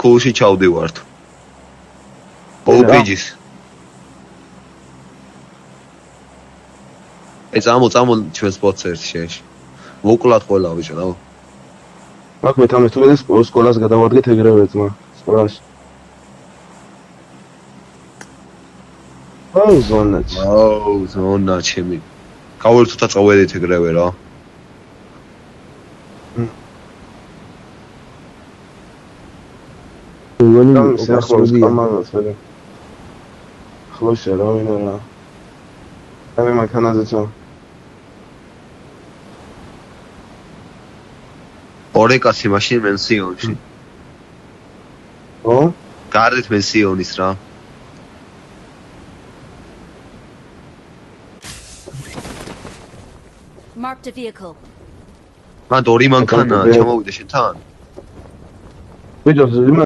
სკოლში ჩავდივართ. All pages. ეს ამო ჩვენ სპორტს ერთ შეეში. მოკლათ ყველა ბიჭო, და. აქ მე 13 სკოლას გადავარდგეთ ეგრევე ძმა, სკოლაში. აუ ზონა ჩემი. გავერთოთ წავედით ეგრევე რა. გონი ახლოს კამარას ვერა. ხლოშა რა ვინა რა. ამე მანქანაზე წავ. ორი კაცი მაშინ მენსიონში. ო? გარეთ მენსიონის რა. Marked a vehicle. მან ორი მანქანა ჩამოვიდა შენთან? ბიჭო